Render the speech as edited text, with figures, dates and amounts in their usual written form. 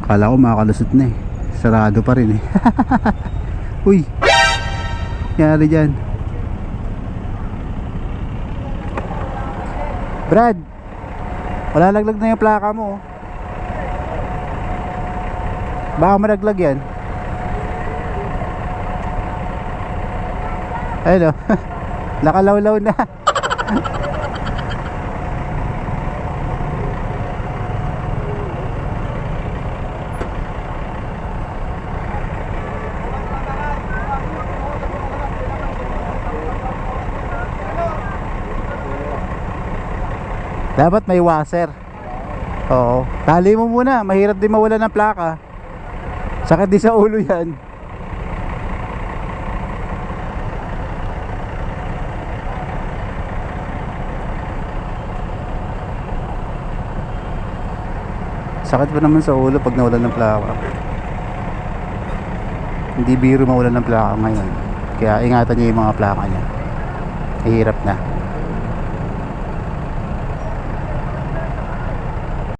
Kala ko makakalusot na eh. Sarado pa rin eh. Uy, nangyari dyan. Brad, wala laglag na yung plaka mo. Baka malaglag yan. Ayun o. Nakalawlaw na. Dapat may washer. Oo. Tali mo muna. Mahirap din mawala ng plaka. Sakit din sa ulo yan. Sakit pa naman sa ulo pag nawala ng plaka. Hindi biro mawala ng plaka ngayon. Kaya ingatan niyo yung mga plaka niya. Hirap na.